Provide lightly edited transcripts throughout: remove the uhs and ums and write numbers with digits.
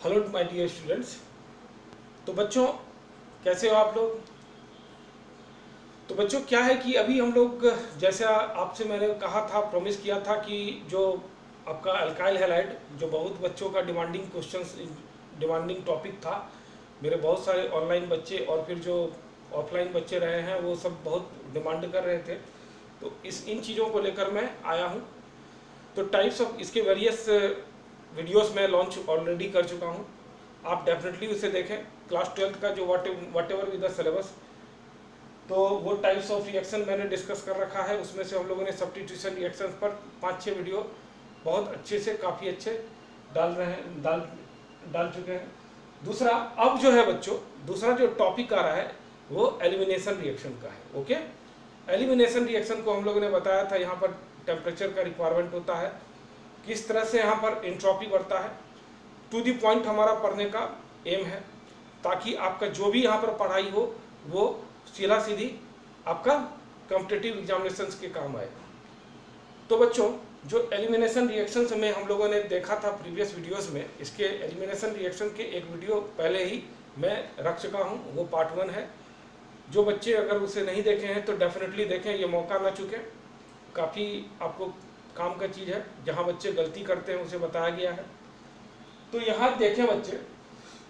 Hello my dear students. तो बच्चों, कैसे हो आप लोग? तो बच्चों, क्या है कि अभी हम लोग, जैसा आपसे मैंने कहा था, प्रॉमिस किया था कि जो आपका अल्काइल हैलाइड, जो बहुत बच्चों का डिमांडिंग क्वेश्चंस, डिमांडिंग टॉपिक था, मेरे बहुत सारे ऑनलाइन बच्चे और फिर जो ऑफलाइन बच्चे रहे हैं वो सब बहुत डिमांड कर रहे थे। तो इन चीज़ों को लेकर मैं आया हूँ। तो टाइप्स ऑफ इसके वेरियस वीडियोस मैं लॉन्च ऑलरेडी कर चुका हूँ। आप डेफिनेटली उसे देखें। क्लास 12th का जो what ever with the syllabus, तो वो टाइप्स ऑफ रिएक्शन मैंने डिस्कस कर रखा है। उसमें से हम लोगों ने सब्स्टिट्यूशन रिएक्शन पर 5-6 वीडियो बहुत अच्छे से, काफ़ी अच्छे डाल चुके हैं। दूसरा, अब जो है बच्चों, दूसरा जो टॉपिक आ रहा है वो एलिमिनेशन रिएक्शन का है। ओके, एलिमिनेशन रिएक्शन को हम लोगों ने बताया था, यहाँ पर टेम्परेचर का रिक्वायरमेंट होता है, किस तरह से यहाँ पर एंट्रोपी बढ़ता है। टू दी पॉइंट हमारा पढ़ने का एम है, ताकि आपका जो भी यहाँ पर पढ़ाई हो वो सीधा सीधी आपका कॉम्पिटिटिव एग्जामिनेशंस के काम आए। तो बच्चों, जो एलिमिनेशन रिएक्शंस में हम लोगों ने देखा था प्रीवियस वीडियोस में, इसके एलिमिनेशन रिएक्शन के एक वीडियो पहले ही मैं रख चुका हूँ, वो पार्ट 1 है। जो बच्चे अगर उसे नहीं देखे हैं तो डेफिनेटली देखें, ये मौका ना चुके। काफ़ी आपको काम का चीज़ है, जहाँ बच्चे गलती करते हैं उसे बताया गया है। तो यहाँ देखें बच्चे,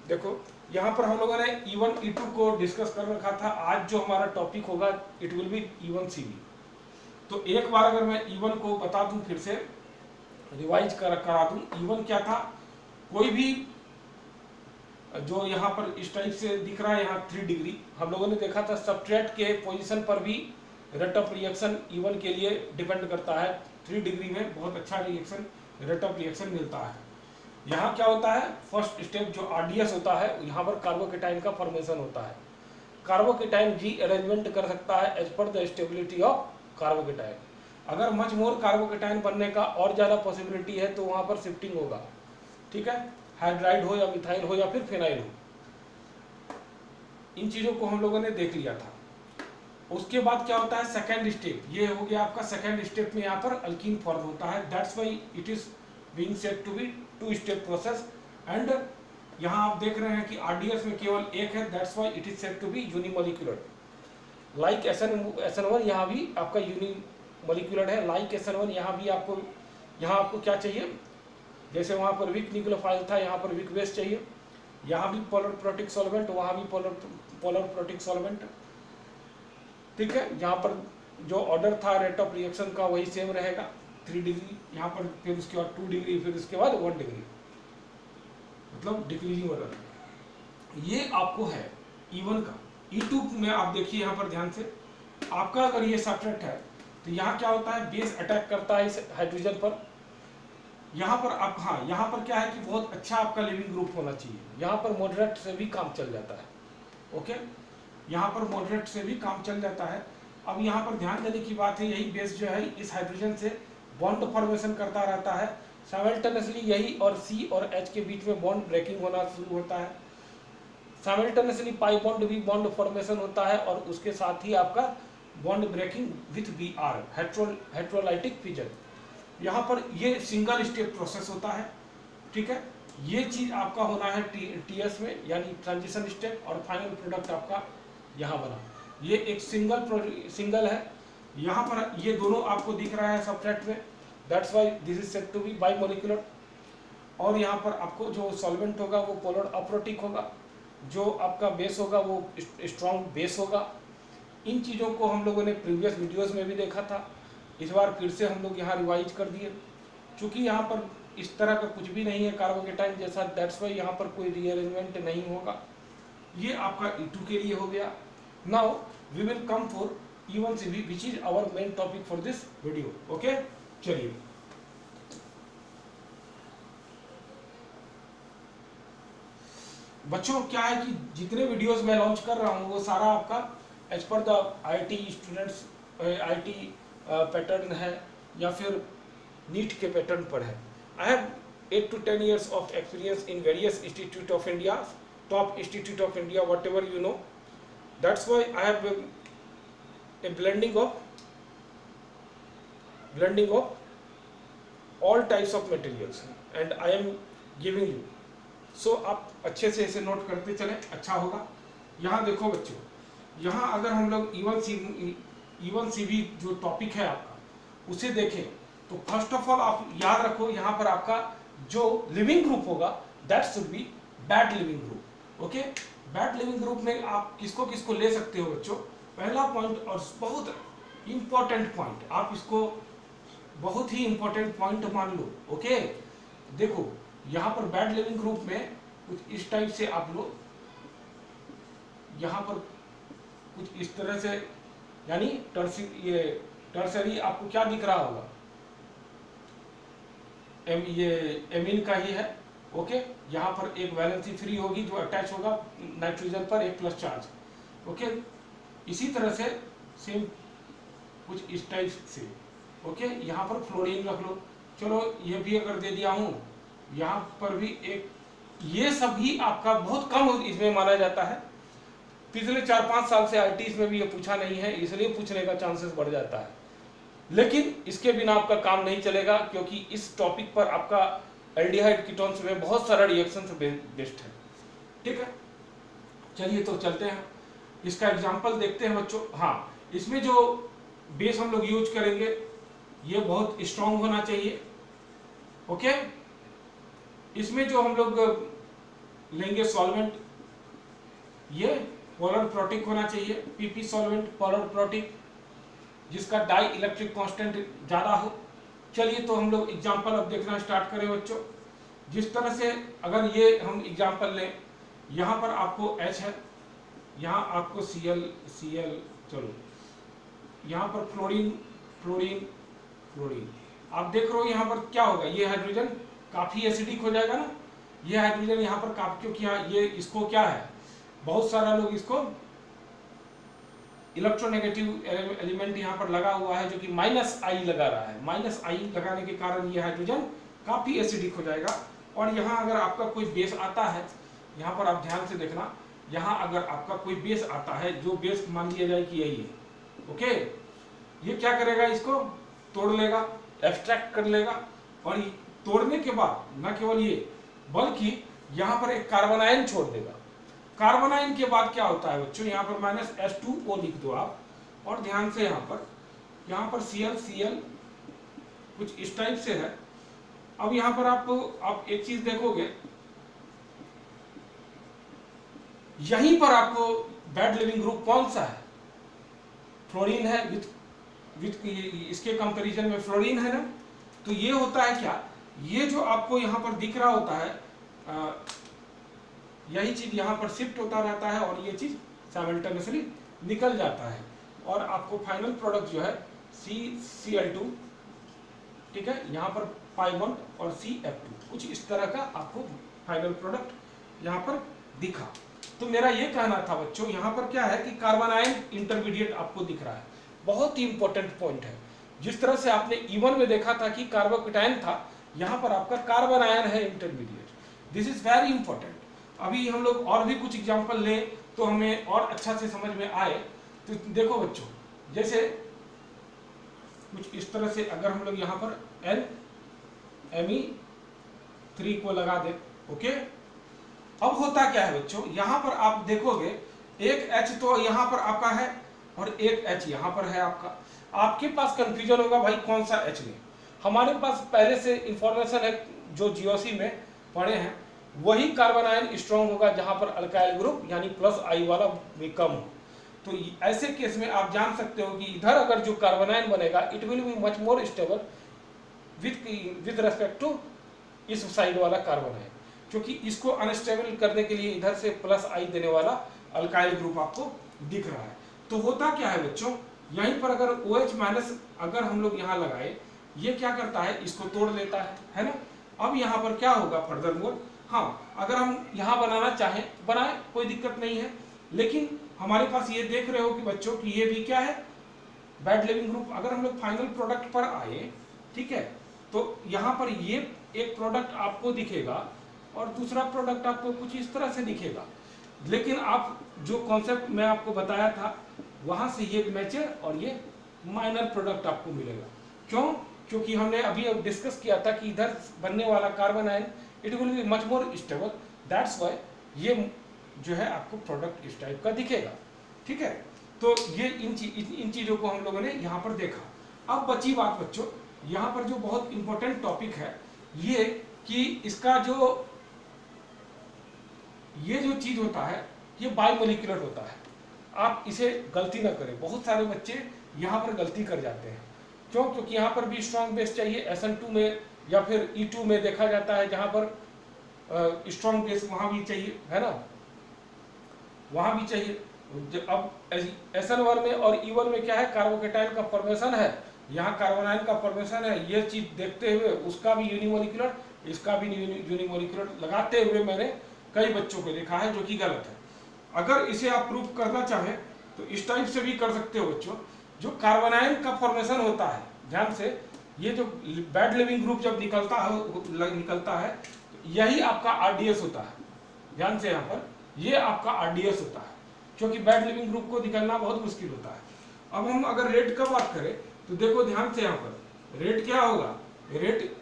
देखो यहाँ पर हम लोगों ने E1 E2 को डिस्कस कर रखा था। आज जो हमारा टॉपिक होगा it will B E1 CV। तो एक बार अगर मैं E1 को बता दूं, फिर से रिवाइज करा दूं। E1 क्या था? कोई भी जो यहाँ पर इस टाइप से दिख रहा है, यहाँ 3 डिग्री हम लोगों ने देखा था। सबट्रैक्ट के पोजीशन पर भी रेट ऑफ रिएक्शन E1 के लिए डिपेंड करता है। 3 डिग्री में बहुत अच्छा रिएक्शन, रेट ऑफ रिएक्शन मिलता है। यहाँ क्या होता है, फर्स्ट स्टेप जो RDS होता है, यहाँ पर कार्बोकेटाइन का फॉर्मेशन होता है। कार्बोकेटाइन री अरेंजमेंट कर सकता है एज पर द स्टेबिलिटी ऑफ कार्बोकेटाइन। अगर मच मोर कार्बोकेटाइन बनने का और ज़्यादा पॉसिबिलिटी है तो वहाँ पर शिफ्टिंग होगा। ठीक है, हाइड्राइड हो या मिथाइल हो या फिर फिनाइल हो। इन चीज़ों को हम लोगों ने देख लिया था। उसके बाद क्या होता है, सेकेंड स्टेप, ये हो गया आपका सेकेंड स्टेप में यहाँ पर अल्कीन फॉर्म होता है। That's why it is being said to be 2 step process. And यहाँ आप देख रहे हैं कि RDS में केवल एक है, that's why it is said to be unimolecular. Like SN1 यहाँ भी आपका यूनिमोलिकुलर है। लाइक SN1 यहाँ भी आपको, यहाँ आपको क्या चाहिए, जैसे वहाँ पर वीक न्यूक्लियोफाइल था, यहाँ पर वीक बेस चाहिए। यहाँ भी पोलर प्रोटिक सॉल्वेंट, वहाँ भी पोलर प्रोटिक सॉल्वेंट। ठीक है, यहाँ पर जो ऑर्डर था रेट ऑफ रिएक्शन का वही सेम रहेगा, 3 डिग्री यहाँ पर, फिर उसके बाद 2 डिग्री, फिर उसके बाद 1 डिग्री, मतलब डिक्रीजिंग ऑर्डर। ये आपको है E1 का। E2 में आप देखिए यहाँ पर ध्यान से, आपका अगर ये सबट्रैक्ट है तो यहाँ क्या होता है, बेस अटैक करता है इस हाइड्रोजन पर। यहाँ पर आप, हाँ, यहाँ पर क्या है कि बहुत अच्छा आपका लिविंग ग्रुप होना चाहिए। यहाँ पर मॉडरेट से भी काम चल जाता है। ओके, यहाँ पर मॉडरेट से भी काम चल जाता है। अब यहाँ पर ध्यान देने की बात है, यही बेस जो है इस हाइड्रोजन से बॉन्ड फॉर्मेशन करता रहता है। साइमल्टेनियसली यही और C और H के बीच में बॉन्ड ब्रेकिंग होना शुरू होता है। साइमल्टेनियसली पाई बॉन्ड भी बॉन्ड फॉर्मेशन होता है, और उसके साथ ही आपका bond breaking with BR, heterolytic fission. यहाँ पर ये सिंगल स्टेप प्रोसेस होता है। ठीक है, ये चीज आपका होना है TS में, यानी ट्रांजिशन स्टेप, और फाइनल प्रोडक्ट आपका यहाँ बना। ये एक सिंगल है। यहाँ पर ये दोनों आपको दिख रहा है सबट्रैक्ट में, that's why this is said to be bimolecular. और यहाँ पर आपको जो सॉल्वेंट होगा वो पोलर अप्रोटिक होगा, जो आपका बेस होगा वो स्ट्रॉन्ग बेस होगा। इन चीज़ों को हम लोगों ने प्रीवियस वीडियोस में भी देखा था, इस बार फिर से हम लोग यहाँ रिवाइज कर दिए। चूँकि यहाँ पर इस तरह का कुछ भी नहीं है कार्बोकेटाइन जैसा, दैट्स वाई यहाँ पर कोई रीअरेंजमेंट नहीं होगा। ये आपका E2 के लिए हो गया। Now we will come for E1 CV, which is our main topic for this video. Okay, चलिए। बच्चों, क्या है कि जितने वीडियोस मैं लॉन्च कर रहा हूँ वो सारा आपका एज पर the IIT students, IIT pattern है या फिर नीट के पैटर्न पर है। I have 8 to 10 years of experience in various institute of India, top institute of India, whatever you know. That's why I have a blending of all types of materials, and I am giving you सो आप अच्छे से इसे note करते चलें, अच्छा होगा। यहाँ देखो बच्चों, यहाँ अगर हम लोग E1 CV जो टॉपिक है आपका उसे देखें तो फर्स्ट ऑफ ऑल आप याद रखो, यहाँ पर आपका जो लिविंग ग्रुप होगा that should be bad leaving group. Okay, bad leaving group में आप किसको किसको ले सकते हो बच्चों? पहला पॉइंट और बहुत इंपॉर्टेंट पॉइंट, आप इसको बहुत ही इंपॉर्टेंट पॉइंट मान लो। ओके, देखो यहाँ पर बैड लिविंग ग्रुप में कुछ इस टाइप से आप लोग यहाँ पर कुछ इस तरह से, यानी टर्सरी आपको क्या दिख रहा होगा? ये एमीन का ही है। ओके, यहाँ पर एक वैलेंसी फ्री होगी जो अटैच होगा नाइट्रोजन पर एक प्लस चार्ज। ओके, इसी तरह से सेम कुछ इस टाइप से। ओके, यहाँ पर फ्लोरीन रख लो, चलो ये भी अगर दे दिया हूँ, यहाँ पर भी एक, ये सब भी आपका बहुत कम इसमें माना जाता है। पिछले 4-5 साल से आईटीज में भी ये पूछा नहीं है, इसलिए पूछने का चांसेस बढ़ जाता है, लेकिन इसके बिना आपका काम नहीं चलेगा, क्योंकि इस टॉपिक पर आपका एल्डिहाइड कीटोन्स में बहुत सारा रिएक्शन बेस्ड है। ठीक है, चलिए तो चलते हैं, इसका एग्जांपल देखते हैं बच्चों। हाँ, इसमें जो बेस हम लोग यूज करेंगे ये बहुत स्ट्रांग होना चाहिए। ओके, इसमें जो हम लोग लेंगे सॉल्वेंट, ये पोलर प्रोटिक होना चाहिए, पीपी सॉल्वेंट पोलर प्रोटिक, जिसका डाई इलेक्ट्रिक कांस्टेंट ज्यादा हो। चलिए तो हम लोग एग्जांपल अब देखना स्टार्ट करें बच्चों। जिस तरह से अगर ये हम एग्जांपल लें, यहाँ पर आपको H है, यहाँ आपको Cl, चलो यहाँ पर फ्लोरीन फ्लोरीन फ्लोरीन, आप देख रहे हो यहाँ पर क्या होगा, ये हाइड्रोजन काफी एसिडिक हो जाएगा ना, ये हाइड्रोजन यहाँ पर काफी, क्योंकि यहाँ ये इसको क्या है, बहुत सारा लोग इसको इलेक्ट्रोनेगेटिव एलिमेंट यहाँ पर लगा हुआ है जो कि -I लगा रहा है। -I लगाने के कारण ये हाइड्रोजन काफी एसिडिक हो जाएगा। और यहाँ अगर आपका कोई बेस आता है, यहाँ पर आप ध्यान से देखना, यहाँ अगर आपका कोई बेस आता है, जो बेस मान लिया जाए कि यही है। ओके, ये क्या करेगा, इसको तोड़ लेगा, एब्स्ट्रैक्ट कर लेगा, और तोड़ने के बाद न केवल ये बल्कि यहाँ पर एक कार्बन आयन छोड़ देगा। कार्बन आयन के बाद क्या होता है बच्चों, यहाँ पर -H2O लिख दो आप, और ध्यान से यहाँ पर Cl कुछ इस टाइप से है। अब यहाँ पर आप एक चीज देखोगे, यहीं पर आपको बैड लिविंग ग्रुप कौन सा है, फ्लोरीन है, विथ इसके कंपैरिजन में फ्लोरीन है ना। तो ये होता है क्या, ये जो आपको यहाँ पर दिख रहा होता है, यही चीज यहाँ पर शिफ्ट होता रहता है और ये चीज साइमल्टेनियसली निकल जाता है, और आपको फाइनल प्रोडक्ट जो है Cl2, ठीक है, यहाँ पर pi1 और CF2, कुछ इस तरह का आपको फाइनल प्रोडक्ट यहाँ पर दिखा। तो मेरा ये कहना था बच्चों, यहाँ पर क्या है कि कार्बन आयन इंटरमीडिएट आपको दिख रहा है, बहुत ही इंपॉर्टेंट पॉइंट है। जिस तरह से आपने E1 में देखा था कि कार्बोकेटायन था, यहाँ पर आपका कार्बन आयन है intermediate. This is very important. अभी हम लोग और भी कुछ एग्जांपल लें तो हमें और अच्छा से समझ में आए। तो देखो बच्चों, जैसे कुछ इस तरह से अगर हम लोग यहाँ पर Me3 को लगा दे। ओके, अब होता क्या है बच्चों, यहाँ पर आप देखोगे एक H तो यहाँ पर आपका है और एक H यहाँ पर है आपका। आपके पास कंफ्यूजन होगा भाई कौन सा H लें। हमारे पास पहले से इंफॉर्मेशन है, जो GOC में पढ़े हैं, वही कार्बन आयन स्ट्रॉन्ग होगा जहां पर अल्काइल ग्रुप यानी +I वाला भी कम हो। तो ऐसे केस में आप जान सकते हो कि इधर अगर जो कार्बन आयन बनेगा it will be much more stable with respect to इस साइड वाला कार्बन आयन, क्योंकि इसको अनस्टेबल करने के लिए इधर से +I देने वाला अल्काइल ग्रुप आपको दिख रहा है। तो होता क्या है बच्चों, यहीं पर अगर OH- अगर हम लोग यहाँ लगाए, ये क्या करता है, इसको तोड़ लेता है ना। अब यहाँ पर क्या होगा फर्दर मोर, हाँ अगर हम यहाँ बनाना चाहें बनाए, कोई दिक्कत नहीं है, लेकिन हमारे पास ये देख रहे हो कि बच्चों कि ये भी क्या है, बैड लिविंग ग्रुप। अगर हम लोग फाइनल प्रोडक्ट पर आए, ठीक है, तो यहाँ पर ये एक प्रोडक्ट आपको दिखेगा और दूसरा प्रोडक्ट आपको कुछ इस तरह से दिखेगा, लेकिन आप जो कॉन्सेप्ट मैं आपको बताया था वहां से ये मेजर और ये माइनर प्रोडक्ट आपको मिलेगा। क्यों? क्योंकि हमने अभी डिस्कस किया था कि इधर बनने वाला carbon ion it will be much more stable that's why ये जो है आपको प्रोडक्ट इस टाइप का दिखेगा। ठीक है, तो ये इन चीज़ों को हम लोगों ने यहाँ पर देखा। अब बची बात बच्चों, यहाँ पर जो बहुत इंपॉर्टेंट टॉपिक है ये कि इसका ये जो चीज़ होता है ये बायोमोलिकुलर होता है। आप इसे गलती ना करें, बहुत सारे बच्चे यहाँ पर गलती कर जाते हैं। क्यों? क्योंकि यहाँ पर भी स्ट्रॉन्ग बेस चाहिए, SN2 में या फिर E2 में देखा जाता है जहाँ पर स्ट्रॉन्ग बेस वहाँ भी चाहिए, है ना, वहाँ भी चाहिए। अब SN1 में और E1 में क्या है, कार्बोकेटाइन का फॉर्मेशन है, यहाँ कार्बोनाइन का फॉर्मेशन है। ये चीज़ देखते हुए उसका भी यूनिमोलिकुलर, इसका भी यूनिमोलिकुलर लगाते हुए मैंने कई बच्चों को देखा है, जो कि गलत है। अगर इसे आप प्रूव करना चाहें तो इस टाइप से भी कर सकते हो बच्चों। जो कार्बोनाइन का फॉर्मेशन होता है, ध्यान से, ये जो बैड लिविंग ग्रुप जब निकलता है तो यही आपका RDS होता है। ध्यान से, यहाँ पर ये आपका RDS होता है, क्योंकि बैड लिविंग ग्रुप को निकलना बहुत मुश्किल होता है। अब हम अगर रेट का बात करें तो देखो ध्यान से, यहाँ पर रेट क्या होगा, रेट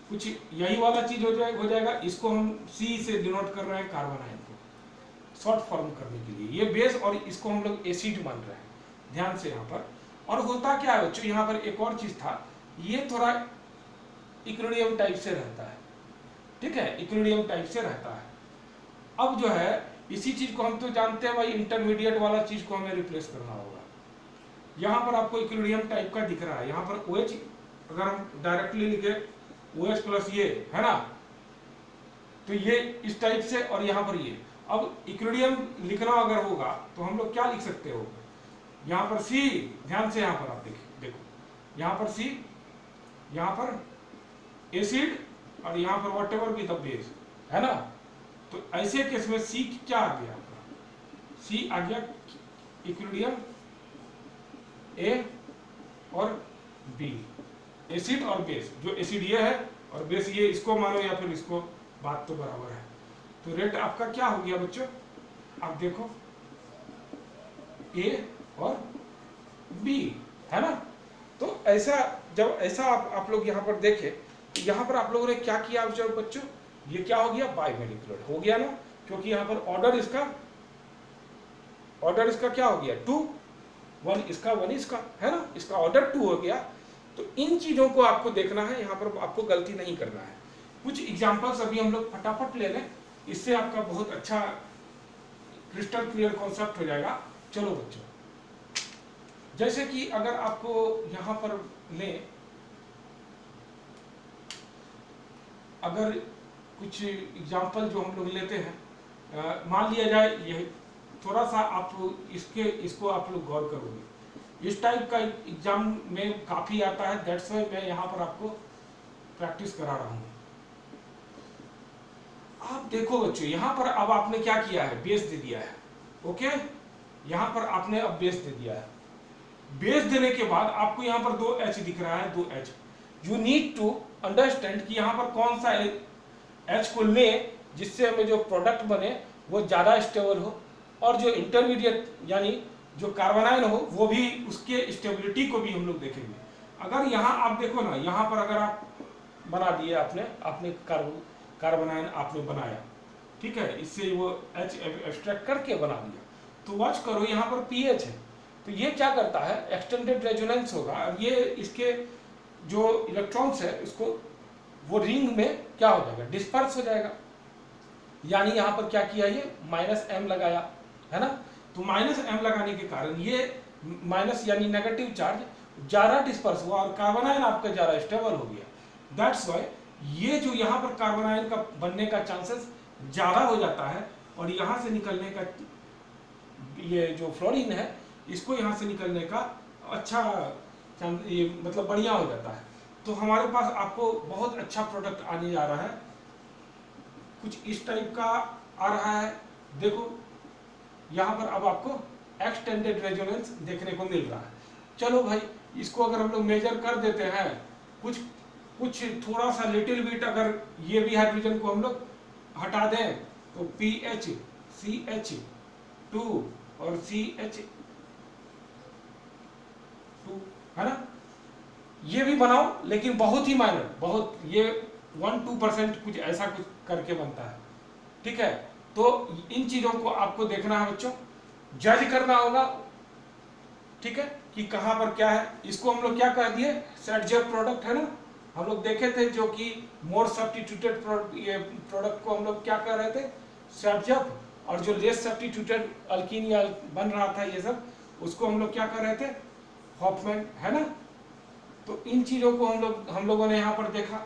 कुछ यही वाला चीज हो जाएगा। इसको हम C से डिनोट कर रहे हैं, कार्बोनाइन को शॉर्ट फॉर्म करने के लिए, ये बेस, और इसको हम लोग एसिड मान रहे हैं। ध्यान से यहाँ पर, और होता क्या है बच्चों, यहाँ पर एक और चीज था, ये थोड़ा इक्विलिब्रियम टाइप से रहता है। ठीक है, इक्विलिब्रियम टाइप से रहता है। अब जो है इसी चीज को हम तो जानते हैं भाई, इंटरमीडिएट वाला चीज को हमें रिप्लेस करना होगा। यहाँ पर आपको इक्विलिब्रियम टाइप का दिख रहा है, यहाँ पर OH अगर हम डायरेक्टली लिखे OH प्लस ये है ना, तो ये इस टाइप से, और यहाँ पर ये। अब इक्विलिब्रियम लिखना अगर होगा तो हम लोग क्या लिख सकते हो, यहाँ पर C, ध्यान से यहाँ पर आप देखो, यहाँ पर C, यहाँ पर एसिड, और यहाँ पर वॉट एवर भी द बेस, है ना। तो ऐसे केस में C क्या आ गया आपका, C आ गया इक्विलिब्रियम A और B, एसिड और बेस। जो एसिड ये है और बेस ये, इसको मानो या फिर इसको, बात तो बराबर है। तो रेट आपका क्या हो गया बच्चों, आप देखो A और B, है ना। तो ऐसा जब ऐसा आप लोग यहाँ पर देखें तो यहाँ पर आप लोगों ने क्या किया बच्चों, ये क्या हो गया, बायोमोलिकुलर हो गया ना, क्योंकि यहाँ पर ऑर्डर इसका क्या हो गया, 2, 1 इसका 1 इसका, है ना, इसका ऑर्डर 2 हो गया। तो इन चीजों को आपको देखना है, यहाँ पर आपको गलती नहीं करना है। कुछ एग्जांपल्स अभी हम लोग फटाफट ले लें, इससे आपका बहुत अच्छा क्रिस्टल क्लियर कॉन्सेप्ट हो जाएगा। चलो बच्चों, जैसे कि अगर आपको यहाँ पर लें, अगर कुछ एग्जांपल जो हम लोग लेते हैं, मान लिया जाए, यही थोड़ा सा आप इसको आप लोग गौर करोगे, इस टाइप का एग्जाम में काफी आता है, दैट्स वाई मैं यहाँ पर आपको प्रैक्टिस करा रहा हूँ। आप देखो बच्चों, यहाँ पर अब आपने क्या किया है, बेस दे दिया है। ओके, यहाँ पर आपने अब बेस दे दिया है। बेस देने के बाद आपको यहाँ पर 2H दिख रहा है, 2H। You need to understand कि यहाँ पर कौन सा H को ले जिससे हमें जो प्रोडक्ट बने वो ज़्यादा स्टेबल हो, और जो इंटरमीडिएट यानी जो कार्बोनाइन हो वो भी, उसके स्टेबिलिटी को भी हम लोग देखेंगे। अगर यहाँ आप देखो ना, यहाँ पर अगर आप बना दिए, आपने कार्बोनाइन आपने बनाया, ठीक है, इससे वो H एक्सट्रैक्ट करके बना दिया, तो वॉच करो यहाँ पर pH है, तो ये क्या करता है, एक्सटेंडेड रेजोनेंस होगा। अब ये इसके जो इलेक्ट्रॉन्स है उसको वो रिंग में क्या हो जाएगा, डिस्पर्स हो जाएगा। यानी यहाँ पर क्या किया, ये -M लगाया, है ना। तो -M लगाने के कारण ये माइनस यानी नेगेटिव चार्ज ज़्यादा डिस्पर्स हुआ और कार्बोनाइन आपका ज़्यादा स्टेबल हो गया। दैट्स वाई ये जो यहाँ पर कार्बोनाइन का बनने का चांसेस ज़्यादा हो जाता है, और यहाँ से निकलने का, ये जो फ्लोरीन है इसको यहाँ से निकलने का अच्छा ये मतलब बढ़िया हो जाता है। तो हमारे पास आपको बहुत अच्छा प्रोडक्ट आने जा रहा है, कुछ इस टाइप का आ रहा है। देखो यहाँ पर अब आपको एक्सटेंडेड रेजोनेंस देखने को मिल रहा है। चलो भाई, इसको अगर हम लोग मेजर कर देते हैं, कुछ थोड़ा सा लिटिल बिट, अगर ये भी हाइड्रोजन को हम लोग हटा दें तो pH CH2 और CH2, है ना, ये भी बनाओ, लेकिन बहुत ही माइनर, बहुत, ये 1-2% कुछ ऐसा कुछ करके बनता है, ठीक है। तो इन चीजों को आपको देखना है बच्चों, जज करना होगा, ठीक है, कि कहां पर क्या है। इसको हम लोग क्या कह दिए, सेट प्रोडक्ट है ना, हम लोग देखे थे, जो कि मोर सब्स्टिट्यूटेड ये प्रोडक्ट को हम लोग क्या कह रहे थे, सेट, और जो लेस सब्स्टिट्यूटेड अल्कीन या बन रहा था ये सब, उसको हम लोग क्या कह रहे थे, हॉफमैन, है ना। तो इन चीजों को हम लोगों ने यहाँ पर देखा।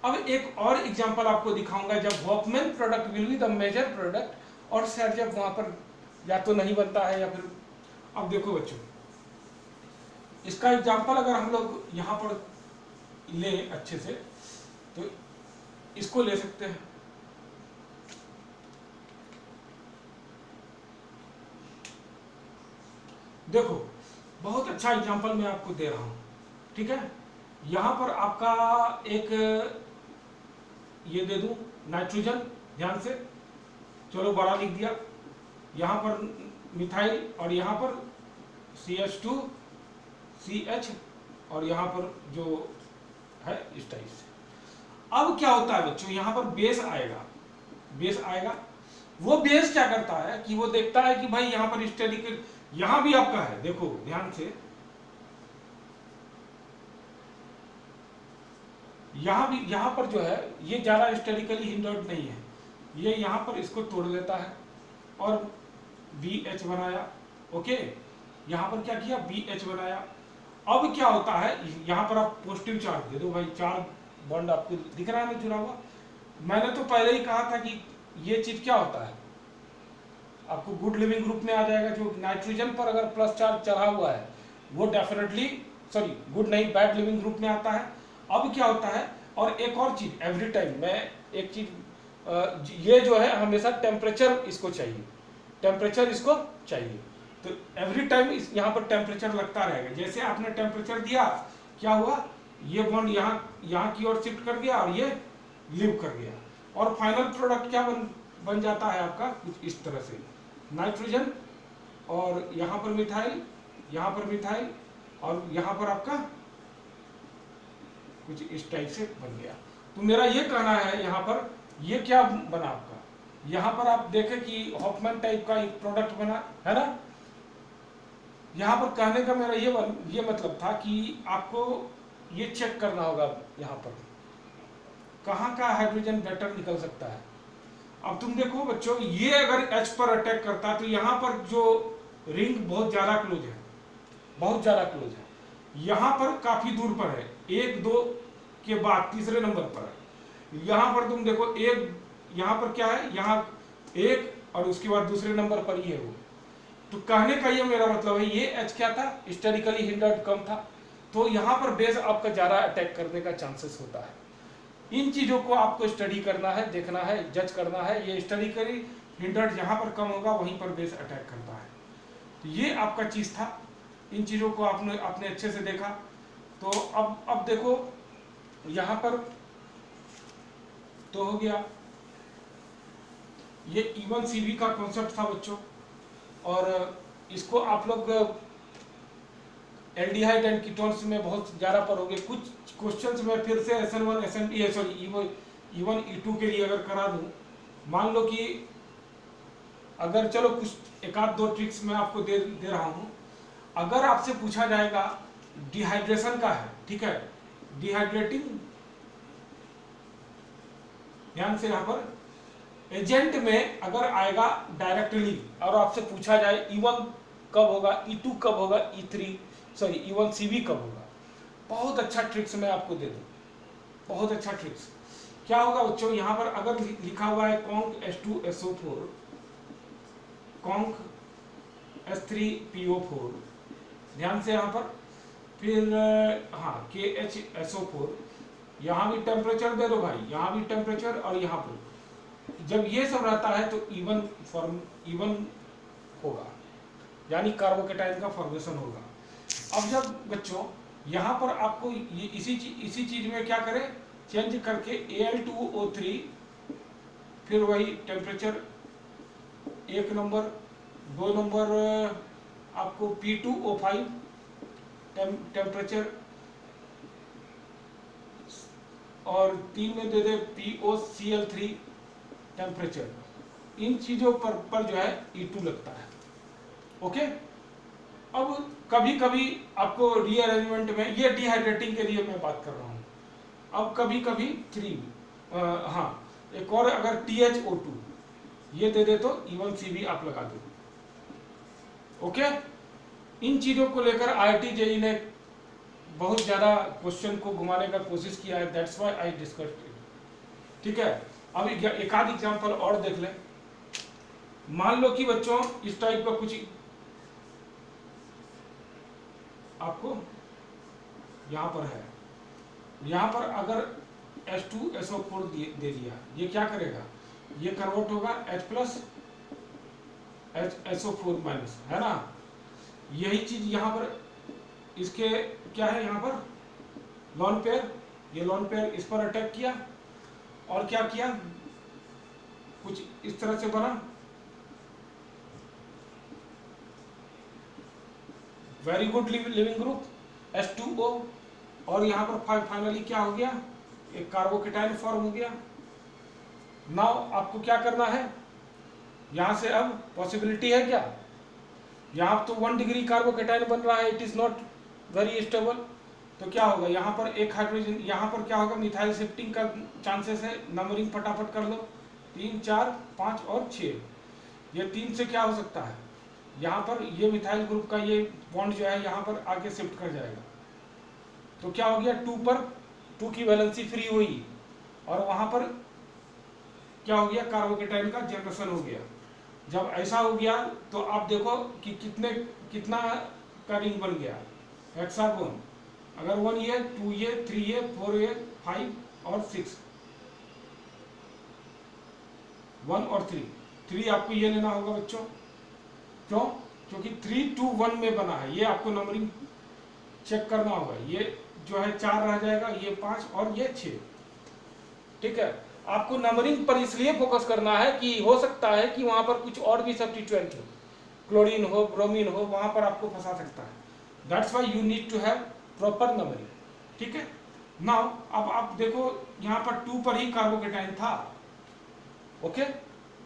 अब एक और एग्जांपल आपको दिखाऊंगा, जब Hoffmann product will be the major product और सेट वहां पर या तो नहीं बनता है या फिर, अब देखो बच्चों, इसका एग्जांपल अगर हम लोग यहाँ पर ले अच्छे से, तो इसको ले सकते हैं। देखो बहुत अच्छा एग्जांपल मैं आपको दे रहा हूं, ठीक है। यहां पर आपका एक ये दे दूं नाइट्रोजन, ध्यान से, चलो बड़ा लिख दिया, यहां पर मिथाइल और यहां पर CH2 CH और यहां पर जो है इस टाइप से। अब क्या होता है बच्चों, यहां पर बेस आएगा, बेस आएगा, वो बेस क्या करता है कि वो देखता है कि भाई यहां पर स्टेरिक, यहां भी आपका है, देखो ध्यान से, यहां पर जो है ये ज्यादा स्टेरिकली हिंडर्ड नहीं है, ये यहां पर इसको तोड़ लेता है और BH बनाया, ओके, यहां पर क्या किया, BH बनाया। अब क्या होता है, यहां पर आप पॉजिटिव चार्ज दे दो भाई, 4 बॉन्ड आपको दिख रहा है ना जुड़ा हुआ। मैंने तो पहले ही कहा था कि ये चीज क्या होता है, आपको गुड लिविंग ग्रुप में आ जाएगा। जो नाइट्रोजन पर अगर प्लस चार्ज चढ़ा हुआ है वो डेफिनेटली, सॉरी गुड नहीं, बैड लिविंग ग्रुप में आता है। अब क्या होता है, और एक और चीज, एवरी टाइम मैं एक चीज, ये जो है हमेशा टेम्परेचर इसको चाहिए, टेम्परेचर इसको चाहिए, तो एवरी टाइम यहाँ पर टेम्परेचर लगता रहेगा। जैसे आपने टेम्परेचर दिया, क्या हुआ, ये बॉन्ड यहाँ की ओर शिफ्ट कर गया और ये लीव कर गया, और फाइनल प्रोडक्ट क्या बन जाता है आपका, कुछ इस तरह से, नाइट्रोजन और यहाँ पर मिथाइल, यहाँ पर मिथाइल, और यहाँ पर आपका कुछ इस टाइप से बन गया। तो मेरा ये कहना है, यहाँ पर ये क्या बना आपका, यहाँ पर आप देखें कि हॉफमैन टाइप का एक प्रोडक्ट बना है ना। यहाँ पर कहने का मेरा ये मतलब था कि आपको ये चेक करना होगा यहाँ पर कहाँ का हाइड्रोजन बेटर निकल सकता है। अब तुम देखो बच्चों, ये अगर H पर अटैक करता है तो यहाँ पर जो रिंग बहुत ज्यादा क्लोज है, बहुत ज्यादा क्लोज है, यहाँ पर काफी दूर पर है, 1 2 के बाद तीसरे नंबर पर है। यहाँ पर तुम देखो एक, यहाँ पर क्या है, यहाँ 1 और उसके बाद दूसरे नंबर पर ये हो। तो कहने का ये मेरा मतलब है, ये H क्या था, हिस्टोरिकली हिंडर्ड कम था, तो यहाँ पर बेस आपका ज्यादा अटैक करने का चांसेस होता है। इन चीजों को आपको स्टडी करना है, देखना है, जज करना है। ये हिस्टोरिकली हिंडर्ड जहां पर कम होगा वहीं पर बेस अटैक करता है। तो ये आपका चीज था, इन चीजों को आपने अच्छे से देखा। तो अब देखो यहां पर तो हो गया, ये E1CV का कॉन्सेप्ट था बच्चों, और इसको आप लोग एल्डिहाइड एंड कीटोन्स में बहुत ज्यादा पढ़ोगे। कुछ क्वेश्चंस में फिर से SN1 SN sorry E1 E2 के लिए अगर करा दूं, मान लो कि अगर, चलो कुछ एक आध 2 ट्रिक्स मैं आपको दे रहा हूं। अगर आपसे पूछा जाएगा डिहाइड्रेशन का है, ठीक है, डिहाइड्रेटिंग, ध्यान से यहाँ पर एजेंट में अगर आएगा डायरेक्टली और आपसे पूछा जाए E1 कब होगा, E2 कब होगा, E1CV कब होगा, बहुत अच्छा ट्रिक्स मैं आपको दे दूं, बहुत अच्छा ट्रिक्स। क्या होगा बच्चों, यहां पर अगर लिखा हुआ है कॉन्क H2SO4, कॉन्क H3PO4, ध्यान से यहां पर, फिर हाँ KHSO4, यहां भी टेम्परेचर दे दो भाई, यहां भी टेम्परेचर, और यहां पर जब ये सब रहता है तो E1 होगा, यानी कार्बोकेटाइन का फॉर्मेशन होगा। अब जब बच्चों यहाँ पर आपको ये इसी चीज में क्या करें, चेंज करके Al2O3, फिर वही टेम्परेचर 1 नंबर, 2 नंबर आपको P2O5 टेम्परेचर, और 3 में दे दे POCl3 टेम्परेचर, इन चीज़ों पर जो है E2 लगता है। ओके, अब कभी कभी आपको रीअरेंजमेंट में, ये डिहाइड्रेटिंग के लिए मैं बात कर रहा हूँ। अब कभी कभी 3 हाँ, एक और अगर THO2 ये दे दे तो E1CV आप लगा दो। ओके, इन चीज़ों को लेकर IIT JEE ने बहुत ज़्यादा क्वेश्चन को घुमाने का कोशिश किया है, that's why I discussed it. ठीक है, अब एक आध एग्जाम्पल और देख लें। मान लो कि बच्चों इस टाइप का कुछ आपको यहाँ पर है, यहाँ पर अगर H2SO4 दे दिया, ये क्या करेगा, ये कन्वर्ट होगा H+ HSO4-, है ना। यही चीज यहाँ पर इसके क्या है, यहाँ पर लॉन पेयर, ये लॉन पेयर इस पर अटैक किया और क्या किया, कुछ इस तरह से बना, very good leaving group H2O, और यहाँ पर फाइनली क्या हो गया, एक कार्बोकेटाइन फॉर्म हो गया। नाउ आपको क्या करना है, यहाँ से अब पॉसिबिलिटी है क्या, यहाँ तो 1 डिग्री कार्बोकेटाइन बन रहा है, it is not very stable, तो क्या होगा, यहाँ पर एक हाइड्रोजन, यहाँ पर क्या होगा, मिथाइल शिफ्टिंग का चांसेस है। नंबरिंग फटाफट कर लो, 3, 4, 5 और 6, ये 3 से क्या हो सकता है, यहाँ पर ये मिथाइल ग्रुप का ये बॉन्ड जो है यहाँ पर आके शिफ्ट कर जाएगा, तो क्या हो गया, 2 पर 2 की वैलेंसी फ्री हुई और वहाँ पर क्या हो गया, कार्बोकेटाइन का जनरेशन हो गया। जब ऐसा हो गया तो आप देखो कि कितना का रिंग बन गया, हेक्सागोन। अगर 1A, 2A, 3A, 4A, 5 और 6, 1 और 3 आपको ये लेना होगा बच्चों, क्यों, क्योंकि 3, 2, 1 में बना है, ये आपको नंबरिंग चेक करना होगा। ये जो है 4 रह जाएगा, ये 5 और ये 6। ठीक है, आपको नंबरिंग पर इसलिए फोकस करना है कि हो सकता है कि वहां पर कुछ और भी सब्स्टिट्यूएंट हो, क्लोरीन हो, ब्रोमीन हो, वहां पर आपको फंसा सकता है। That's why you need to have proper numbering. ठीक है, नाउ अब आप देखो यहाँ पर 2 पर ही कार्बोकेटाइन था। ओके,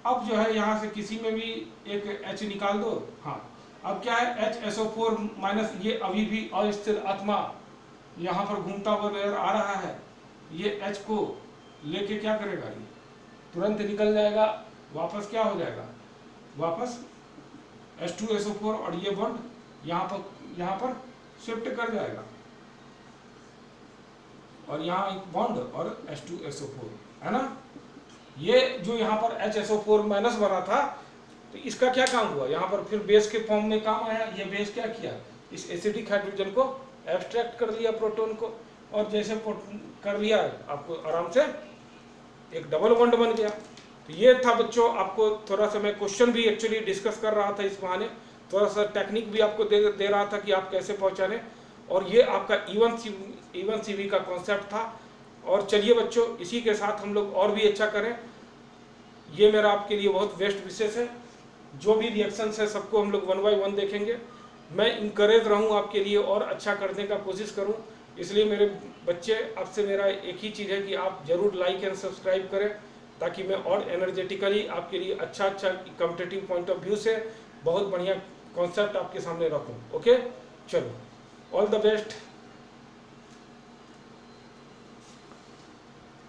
अब जो है यहाँ से किसी में भी एक H निकाल दो। हाँ, अब क्या है, HSO4-, ये अभी भी अस्थिर आत्मा यहाँ पर घूमता हुआ नजर आ रहा है। ये H को लेके क्या करेगा, ये तुरंत निकल जाएगा, वापस क्या हो जाएगा, वापस H2SO4 और ये बॉन्ड यहाँ पर शिफ्ट कर जाएगा, और यहाँ एक बॉन्ड और H2SO4, है ना। ये जो यहाँ पर HSO4- बना था, तो इसका क्या काम हुआ, यहाँ पर फिर बेस के फॉर्म में काम आया। ये बेस क्या किया, इस एसिडिक हाइड्रोजन को एब्स्ट्रैक्ट कर लिया प्रोटॉन को, और जैसे कर लिया आपको आराम से एक डबल बॉन्ड बन गया। तो ये था बच्चों, आपको थोड़ा सा मैं क्वेश्चन भी एक्चुअली डिस्कस कर रहा था, इस बहाने थोड़ा सा टेक्निक भी आपको दे रहा था कि आप कैसे पहचाने, और ये आपका E1CV का कॉन्सेप्ट था। और चलिए बच्चों, इसी के साथ हम लोग और भी अच्छा करें, ये मेरा आपके लिए बहुत बेस्ट विशेष है। जो भी रिएक्शंस है सबको हम लोग 1 बाय 1 देखेंगे। मैं इंकरेज रहूँ आपके लिए और अच्छा करने का कोशिश करूँ, इसलिए मेरे बच्चे, आपसे मेरा एक ही चीज़ है कि आप जरूर लाइक एंड सब्सक्राइब करें, ताकि मैं और एनर्जेटिकली आपके लिए अच्छा कॉम्पिटिटिव पॉइंट ऑफ व्यू से बहुत बढ़िया कॉन्सेप्ट आपके सामने रखूँ। ओके, चलो, ऑल द बेस्ट।